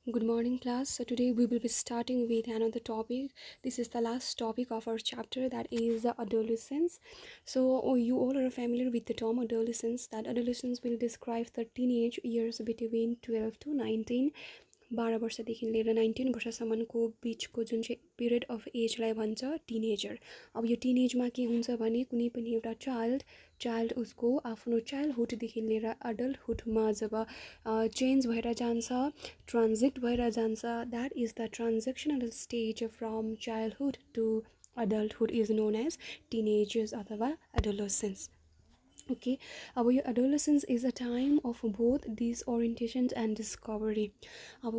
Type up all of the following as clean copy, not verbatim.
Good morning, class. So today we will be starting with another topic. This is the last topic of our chapter, that is the adolescence. So you all are familiar with the term adolescence. That adolescence will describe the teenage years between 12 to 19. 12 वर्षदेखि लिएर 19 वर्षसम्मको बिचको जुन चाहिँ period of एजलाई भन्छ teenager. अब यो टिनेजमा के हुन्छ भने कुनै पनि एउटा चाइल्ड उसको आफ्नो चाइल्डहुडदेखि लिएर अडल्टहुडमा जब चेन्ज भएर जान्छ, ट्रान्जिट भएर जान्छ, that is the transactional stage from childhood to adulthood is known as teenagers अथवा adolescence. Okay, अब यो adolescence is a time of both disorientation and discovery. अब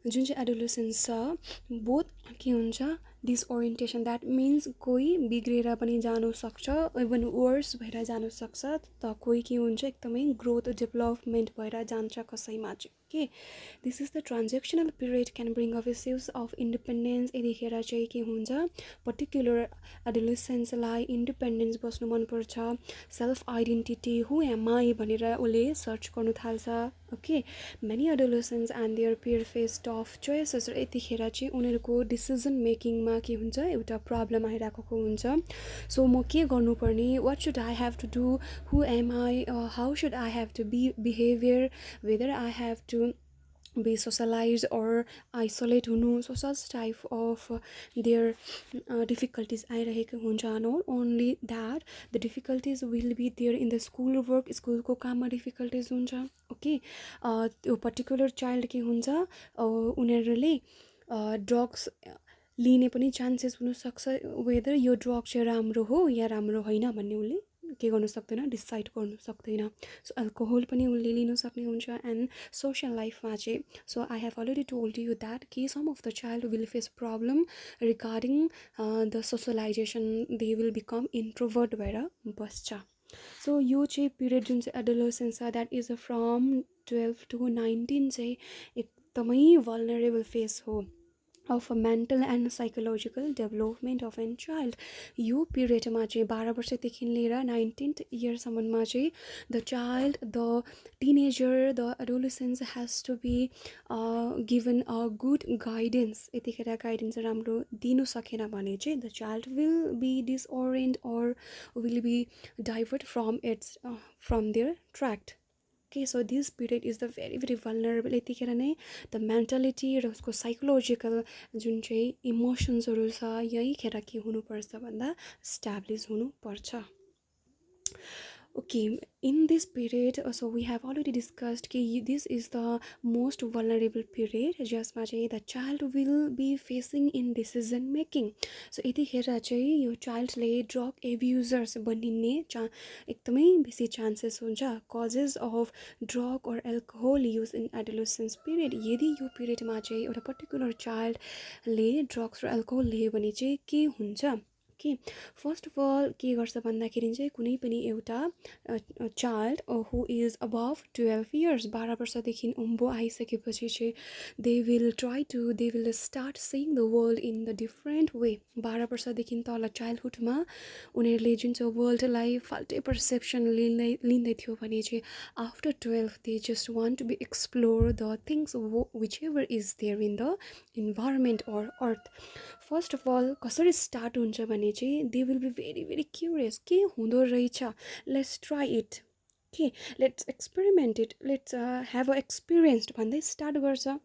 जुन चाहिँ adolescence छ both के हुन्छ डिसओरिएन्टेसन, द्याट मिन्स कोही बिग्रेर पनि जानु सक्छ, इभन वर्स भएर जानु सक्छ, त कोही के हुन्छ एकदमै ग्रोथ डेभलपमेन्ट भएर जान्छ कसैमा चाहिँ के। This is the transactional period can bring of issues of independence. यतिखेर चाहिँ के हुन्छ पर्टिकुलर एडोलेसेन्सलाई इन्डिपेन्डेन्स बस्नु मनपर्छ, self identity who am I भनेर उसले सर्च गर्नु थाल्छ। Okay, many adolescents and their peer face tough choices. र यतिखेर चाहिँ उनीहरूको डिसिजन मेकिङमा के हुन्छ एउटा प्रब्लम आइरहेको हुन्छ। सो म के गर्नुपर्ने, what should I have to do, who am I, how should I have to be behaviour, whether I have to be socialized or isolate हुनु, so such type of their difficulties आइरहेको हुन्छ। not only that, the difficulties will be there in the school work, स्कुलको काममा difficulties हुन्छ। Okay, त्यो particular child के हुन्छ उनीहरूले ड्रग्स लिने पनि चान्सेस हुनसक्छ, वेदर यो ड्रग चाहिँ राम्रो हो या राम्रो होइन भन्ने उसले के गर्नु सक्दैन, डिसाइड गर्नु सक्दैन। सो अल्कोहल पनि उसले लिन सक्ने हुन्छ। एन्ड सोसियल लाइफमा चाहिँ, so I have already told you that कि some of the child will face problem regarding the socialization, they will become introvert भएर बस्छ। सो यो चाहिँ पिरियड जुन चाहिँ एडोलेसेन्स छ, द्याट इज फ्रम 12 to 19 चाहिँ एकदमै भल्नरेबल फेस हो of a mental and psychological development of a child. यो पिरियडमा चाहिँ 12 वर्षदेखि लिएर 19th इयरसम्ममा चाहिँ the child, the teenager, the adolescence has to be given a good guidance. यतिखेर गाइडेन्स राम्रो दिनु सकेन भने चाहिँ the child will be disorient or will be divert from their track. Okay, so this period is the very vulnerable. यतिखेर नै the mentality र उसको साइकोलोजिकल जुन चाहिँ इमोसन्सहरू छ यहीखेर के हुनुपर्छ भन्दा स्ट्याब्लिस हुनुपर्छ। Okay, in this period, so we have already discussed that this is the most vulnerable period जसमा चाहिँ the child will be facing in decision making. So यतिखेर चाहिँ यो चाइल्डले ड्रग एब्युजर्स बनिने एकदमै बेसी चान्सेस हुन्छ। कजेस अफ ड्रग और alcohol use in adolescence period. यदि यो पिरियडमा चाहिँ एउटा पर्टिकुलर चाइल्डले ड्रग्स र एल्कोहल लियो भने चाहिँ के हुन्छ कि फर्स्ट अफ अल के गर्छ भन्दाखेरि चाहिँ कुनै पनि एउटा child who is above 12 years 12 वर्षदेखि उँभो आइसकेपछि चाहिँ they will start seeing the world in the different way. 12 वर्षदेखि तल चाइल्डहुडमा उनीहरूले जुन चाहिँ वर्ल्डलाई फाल्टै पर्सेप्सन लिँदै थियो भने चाहिँ after 12 they just want to be explore the things which ever is there in the environment or earth. First of all कसरी स्टार्ट हुन्छ भने चाहिँ they will be very curious, के हुँदो रहेछ, लेट्स ट्राई इट, के let's experiment it, let's have a experience भन्दै start गर्छ।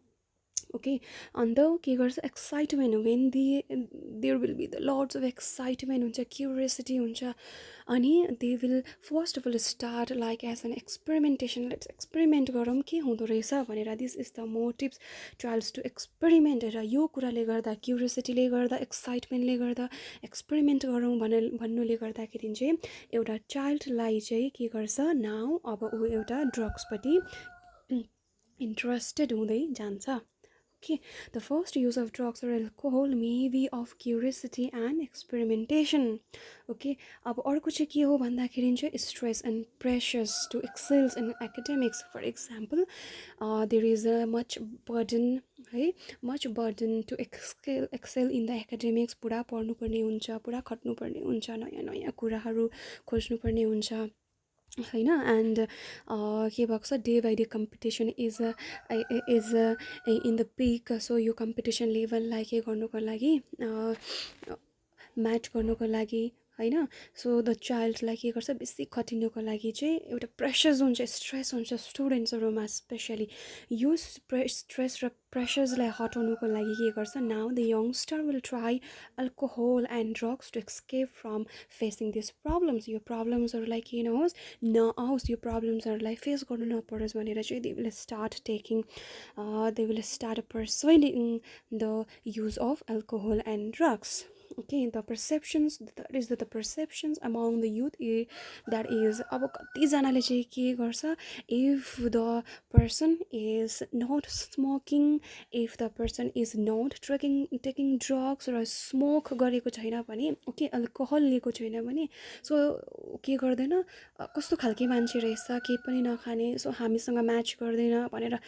ओके, अन्त के गर्छ excitement, when there will be the lots of excitement हुन्छ, क्युरियोसिटी हुन्छ, अनि they will first of all start like as an experimentation, let's experiment गरौँ के हुँदो रहेछ भनेर। This is the motives childs to experiment. र यो कुराले गर्दा, क्युरियोसिटीले गर्दा, एक्साइटमेन्टले गर्दा एक्सपेरिमेन्ट गरौँ भन्नुले गर्दाखेरि चाहिँ एउटा चाइल्डलाई चाहिँ के गर्छ, नाउ अब ऊ एउटा ड्रग्सपट्टि इन्ट्रेस्टेड हुँदै जान्छ। Okay, the first use of drugs or alcohol may be of curiosity and experimentation. Okay, अब अर्को चाहिँ के हो भन्दाखेरि चाहिँ stress and pressures to excel in academics. For example, there is a much burden to excel in the academics. पुरा पढ्नुपर्ने हुन्छ, पुरा खट्नुपर्ने हुन्छ, नयाँ कुराहरू खोज्नुपर्ने हुन्छ। होइन एन्ड के भएको छ day by day competition is in the peak so यो कम्पिटिसन लेभललाई के गर्नुको लागि म्याच गर्नुको लागि होइन सो द चाइल्डलाई के गर्छ बेसी खटिनुको लागि चाहिँ एउटा प्रेसर्स हुन्छ स्ट्रेस हुन्छ स्टुडेन्ट्सहरूमा स्पेसली यो स्ट्रेस र प्रेसर्सलाई हटाउनुको लागि के गर्छ now the youngster will try alcohol and drugs to escape from facing this problems यो प्रब्लम्सहरूलाई के नहोस् नआओस् यो प्रब्लम्सहरूलाई फेस गर्नु नपरोस् भनेर चाहिँ they will start taking they will start pursuing the use of alcohol and drugs okay the perceptions that is the perceptions among the youth that is अब कतिजनाले चाहिँ के गर्छ if the person is not smoking if the person is not taking drugs र smoke गरेको छैन भने okay alcohol लिएको छैन भने सो के गर्दैन कस्तो खालके मान्छे रहेछ केही पनि नखाने सो हामीसँग म्याच गर्दैन भनेर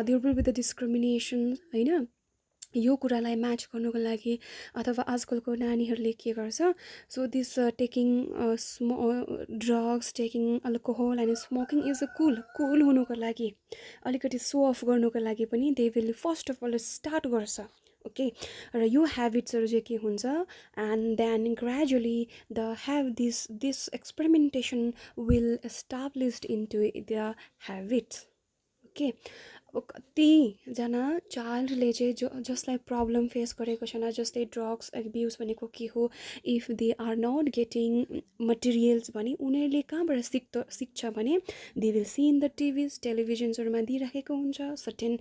there will be the discrimination होइन यो कुरालाई म्याच गर्नुको लागि अथवा आजकलको नानीहरूले के गर्छ so this taking drugs taking alcohol and smoking is a cool हुनुको लागि अलिकति सो अफ गर्नुको लागि पनि they will first of all start गर्छ ओके र यो ह्याबिट्सहरू चाहिँ के हुन्छ and then gradually this experimentation will established into the habits okay अब कतिजना चाइल्डले चाहिँ जसलाई प्रब्लम फेस गरेको छैन जस्तै ड्रग्स एब्युज भनेको के हो if they are not getting materials भने उनीहरूले कहाँबाट सिक्छ भने they will see in the टेलिभिजन्सहरूमा दिइराखेको हुन्छ सर्टेन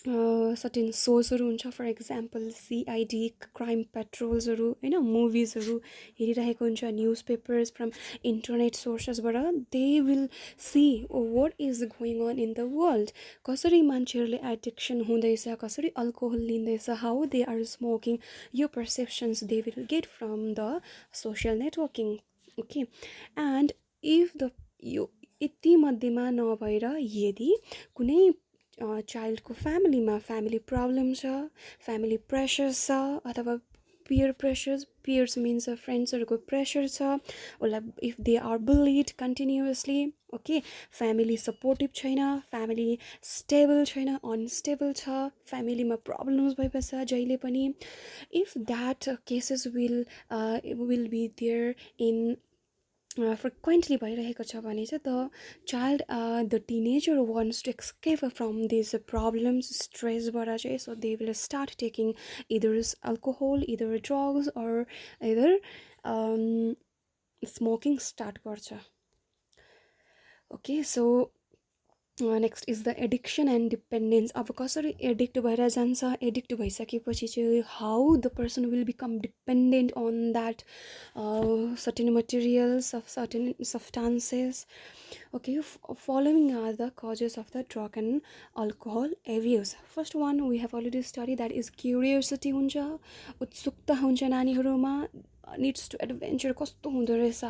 सोर्सहरू हुन्छ फर एक्जाम्पल सिआइडी क्राइम पेट्रोल्सहरू होइन मुभिजहरू हेरिरहेको हुन्छ न्युज पेपर्स फ्रम इन्टरनेट सोर्सेसबाट they will see what is going on in the world कसरी मान्छेहरूले एडिक्सन हुँदैछ कसरी अल्कोहल लिँदैछ हाउ दे आर स्मोकिङ यो perceptions they will get from the social networking okay and if the यो यति मध्येमा नभएर यदि कुनै चाइल्डको फ्यामिली प्रब्लम छ फ्यामिली प्रेसर्स छ अथवा पियर्स मिन्स फ्रेन्ड्सहरूको प्रेसर छ उसलाई if they are bullied continuously okay family supportive छैन फ्यामिली स्टेबल छैन अनस्टेबल छ फ्यामिलीमा प्रब्लम्स भइबस्छ जहिले पनि if that cases will be there in frequently भइरहेको छ भने चाहिँ the child the teenager wants to escape from this problems स्ट्रेसबाट चाहिँ so they will start taking either alcohol either drugs or either smoking start गर्छ okay so next is the addiction and dependence अब कसरी addict भएर जान्छ addict भइसकेपछि चाहिँ how the person will become dependent on that certain materials of certain substances okay following are the causes of the drug and alcohol abuse first one we have already studied that is curiosity हुन्छ उत्सुकता हुन्छ नानीहरुमा needs to adventure कस्तो हुँदो रहेछ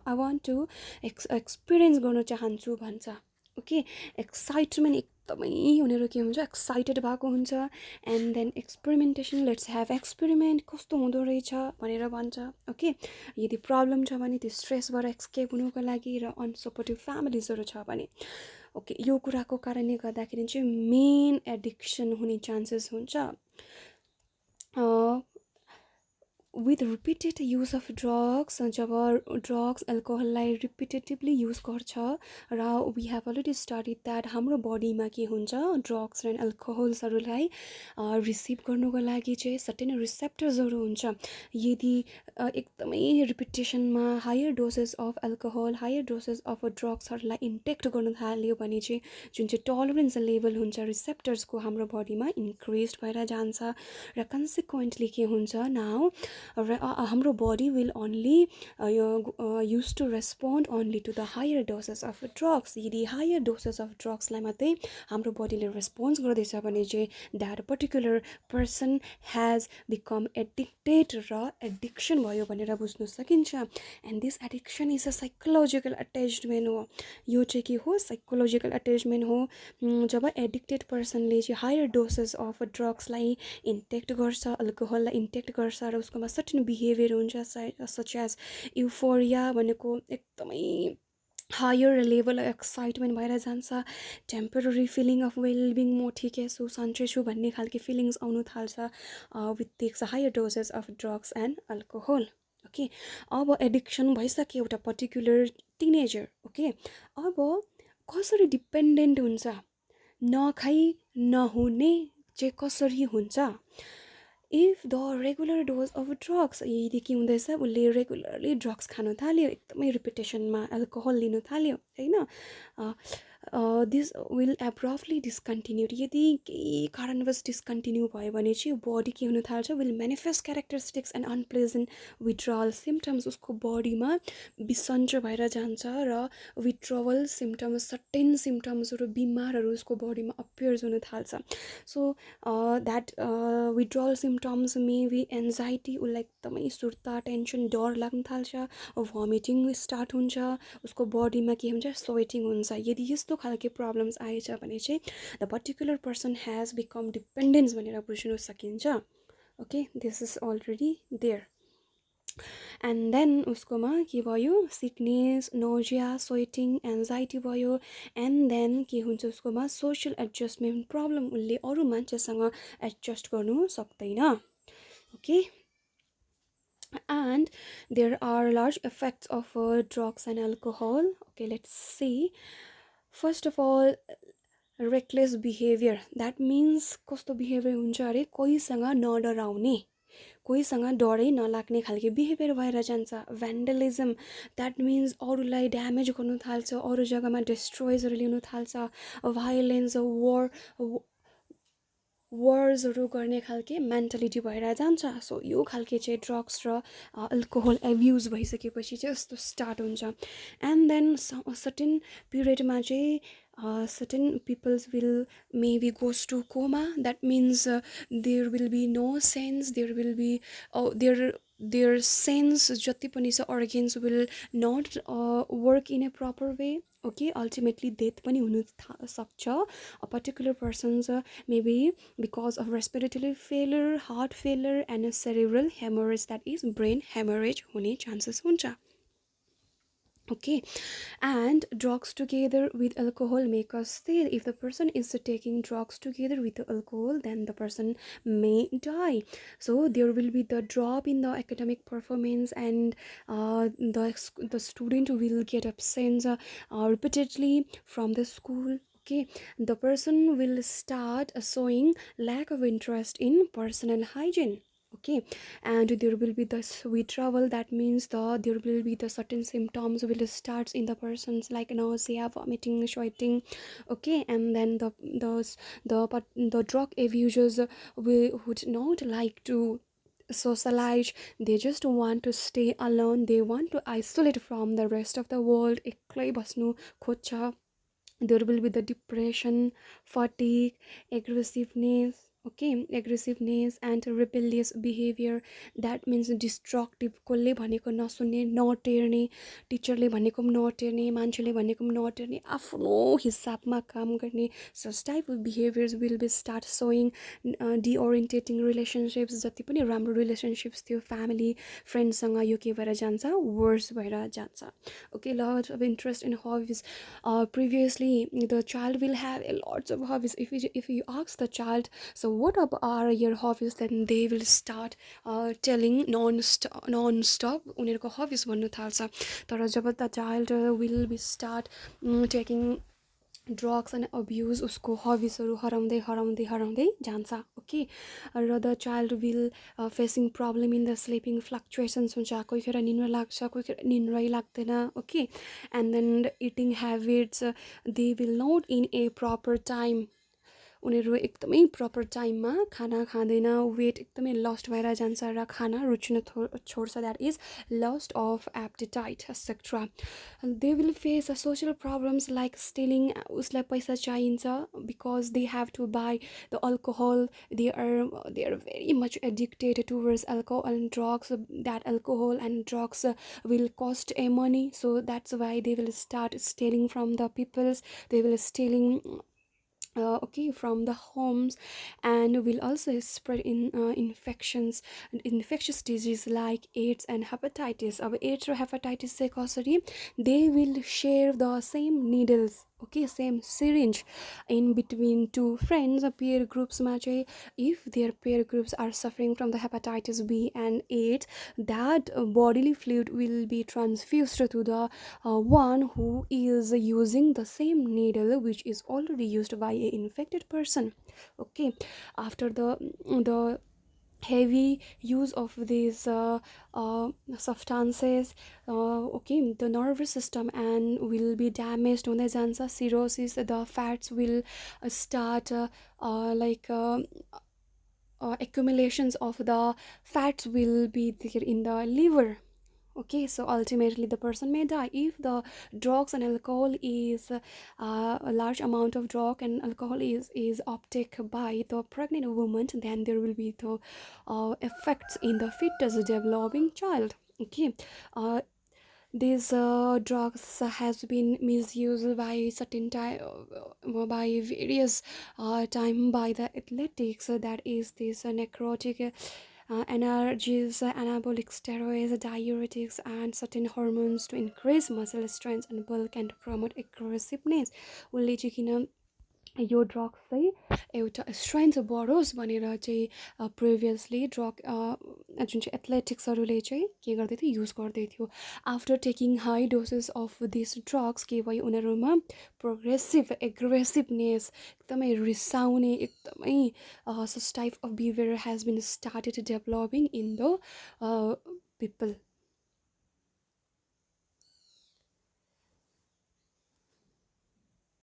I want to experience गर्न चाहन्छु भन्छ okay excitement एकदमै उनीहरु के हुन्छ एक्साइटेड भएको हुन्छ and then experimentation let's have experiment कस्तो हुँदो रहेछ भनेर भन्छ ओके यदि प्रब्लम छ भने त्यो स्ट्रेसबाट एस्केप हुनुको लागि र अनसपोर्टिभ फ्यामिलीजहरु छ भने ओके यो कुराको कारणले गर्दाखेरि चाहिँ मेन एडिक्सन हुने चान्सेस हुन्छ with repeated use of drugs जब drugs alcoholलाई repeatedly use गर्छ र we have already studied that हाम्रो बडीमा के हुन्छ drugs र alcoholsहरूलाई रिसिभ गर्नुको लागि चाहिँ certain receptorsहरू हुन्छ यदि एकदमै रिपिटेसनमा higher doses of alcohol higher doses of ड्रग्सहरूलाई इन्टेक्ट गर्न थाल्यो भने चाहिँ जुन चाहिँ टलरेन्स लेभल हुन्छ रिसेप्टर्सको हाम्रो बडीमा इन्क्रिज भएर जान्छ र कन्सिक्वेन्टली के हुन्छ नाउ हाम्रो body will only use to respond only to the higher doses of drugs यदि हायर डोसेस अफ ड्रग्सलाई मात्रै हाम्रो बडीले रेस्पोन्स गर्दैछ भने चाहिँ that particular person has become addicted र एडिक्सन भयो भनेर बुझ्न सकिन्छ and this addiction is a psychological attachment हो यो चाहिँ के हो साइकोलोजिकल अट्याचमेन्ट हो जब एडिक्टेड पर्सनले चाहिँ हायर डोसेस अफ ड्रग्सलाई इन्टेक्ट गर्छ अल्कोहललाई इन्टेक्ट गर्छ र उसकोमा सर्टेन बिहेभियर हुन्छ सच एज युफोरिया भनेको एकदमै हायर लेभल एक्साइटमेन्ट भएर जान्छ, टेम्पररी फिलिङ अफ वेलबिङ, म ठिकै छु सन्चै छु भन्ने खालको फिलिङ्स आउनु थाल्छ with this higher doses of drugs and alcohol. Okay, अब एडिक्सन भइसक्यो एउटा पर्टिकुलर टिनेजर। ओके, अब कसरी डिपेन्डेन्ट हुन्छ, नखाई नहुने चाहिँ कसरी हुन्छ, if the regular dose of drugs, यदि के हुँदैछ उसले रेगुलरली ड्रग्स खान थाल्यो, एकदमै रिपिटेसनमा एल्कोहल लिन थाल्यो होइन, दिस विल एब्रप्टली डिस्कन्टिन्यू, यदि केही कारणवश डिस्कन्टिन्यू भयो भने चाहिँ बडी के हुन थाल्छ, will manifest characteristics and unpleasant withdrawal symptoms, उसको बडीमा बिसन्चो भएर जान्छ र विथड्रवल सिम्टम्स, सर्टेन सिम्टम्सहरू, बिमारहरू उसको बडीमा अपियर्स हुन थाल्छ। So that withdrawal symptoms may be anxiety, उसलाई एकदमै सुर्ता, टेन्सन, डर लाग्न थाल्छ, भमिटिङ स्टार्ट हुन्छ, उसको बडीमा के हुन्छ, स्वेटिङ हुन्छ। यदि यस्तो खालको प्रब्लम्स आएछ भने चाहिँ the particular person has become dependence भनेर बुझ्न सकिन्छ। Okay, this is already there. And then उसकोमा के भयो, सिकनेस, नोजिया, स्वेटिङ, एन्जाइटी भयो। एन्ड देन के हुन्छ उसकोमा, सोसियल एडजस्टमेन्ट प्रब्लम, उसले अरू मान्छेसँग एडजस्ट गर्नु सक्दैन। Okay, and there are large effects of drugs and alcohol. Okay, let's see. First of all, reckless behavior, that means कस्तो बिहेभियर हुन्छ अरे, कोहीसँग नडराउने, कोहीसँग डरै नलाग्ने खालको बिहेभियर भएर जान्छ। भ्यान्डलिजम, द्याट मिन्स अरूलाई ड्यामेज गर्नु थाल्छ, अरू जग्गामा डिस्ट्रोयजहरू ल्याउनु थाल्छ। भायोलेन्स, वर्सहरू गर्ने खालके मेन्टालिटी भएर जान्छ। सो यो खालके चाहिँ ड्रग्स र अल्कोहल एब्युज भइसकेपछि चाहिँ यस्तो स्टार्ट हुन्छ। एन्ड देन सर्टेन पिरियडमा चाहिँ certain peoples will maybe goes to coma, that means there will be no sense, there will be their sense जति पनि छ organs will not work in a proper way. Okay, ultimately death पनि हुन सक्छ, a particular person's maybe because of respiratory failure, heart failure and a cerebral hemorrhage, that is brain hemorrhage हुने chances हुन्छ। Okay, and drugs together with alcohol make us ill. If the person is taking drugs together with the alcohol, then the person may die. So there will be the drop in the academic performance, and the student will get absent repeatedly from the school. Okay, the person will start showing lack of interest in personal hygiene. Okay, and there will be the withdrawal, that means there will be the certain symptoms will start in the persons like nausea, vomiting, sweating. Okay, and then the drug abusers would not like to socialize, they just want to stay alone, they want to isolate from the rest of the world, एक्लै बस्नु खोज्छ। There will be the depression, fatigue, aggressiveness. Okay, aggressiveness and rebellious behavior, that means destructive, कसले भनेको नसुन्ने, नटेर्ने, टिचरले भनेको पनि नटेर्ने, मान्छेले भनेको पनि नटेर्ने, आफ्नो हिसाबमा काम गर्ने। such type of behaviors will be start showing deorientating relationships, जति पनि राम्रो रिलेसनशिप्स थियो फ्यामिली फ्रेन्डसँग, यो के भएर जान्छ, वर्स भएर जान्छ। Okay, lot of interest in hobbies. Previously the child will have a lots of hobbies. If you ask the child, so what are your hobbies, then they will start telling non-stop उनीहरूको hobbies भन्नु थाल्छ। तर जब the child will be start taking drugs and abuse, उसको हबिजहरू हराउँदै हराउँदै हराउँदै जान्छ। ओके, र the child will facing problem in the sleeping, fluctuations हुन्छ, कोही खेर निन्द्रा लाग्छ, कोही खेर निन्द्रै लाग्दैन। Okay, and then eating habits, they will not in a proper time, उनीहरू एकदमै प्रपर टाइममा खाना खाँदैन, वेट एकदमै लस्ट भएर जान्छ र खाना रुच्न छोड्छ, that is lost of appetite etcetera. They will face social problems like stealing, उसलाई पैसा चाहिन्छ, because they have to buy the alcohol, they are very much addicted towards alcohol and drugs, that alcohol and drugs will cost a money, so that's why they will start stealing from the peoples, they will stealing okay, from the homes, and will also spread in infections and infectious disease like AIDS and hepatitis. Our AIDS or hepatitis से कसरी, they will share the same needles, okay, same syringe in between two friends. Peer groups मा चाहिँ, if their peer groups are suffering from the hepatitis B and AIDS, that bodily fluid will be transfused to the one who is using the same needle which is already used by a infected person. Okay, after the heavy use of these substances, okay, the nervous system and will be damaged हुँदै जान्छ. Cirrhosis, the fats will start like accumulations of the fats will be there in the liver. Okay, so ultimately the person may die if the drugs and alcohol is a large amount of drug and alcohol is uptake by the pregnant woman. Then there will be the effects in the fetus developing child. Okay, uh, these drugs has been misused by certain time, by various time by the athletics. That is this necrotic energies, anabolic steroids, diuretics, and certain hormones to increase muscle strength and bulk and promote aggressiveness. उसले चाहिँ किन यो drugs चाहिँ एउटा strength बढोस् भनेर चाहिँ previously drug जुन चाहिँ एथलेटिक्सहरूले चाहिँ के गर्दै थियो, युज गर्दै थियो. After taking high doses of this drugs के भयो, उनीहरूमा प्रोग्रेसिभ एग्रेसिभनेस, एकदमै रिसाउने, एकदमै such type of behaviour has been started developing in the people.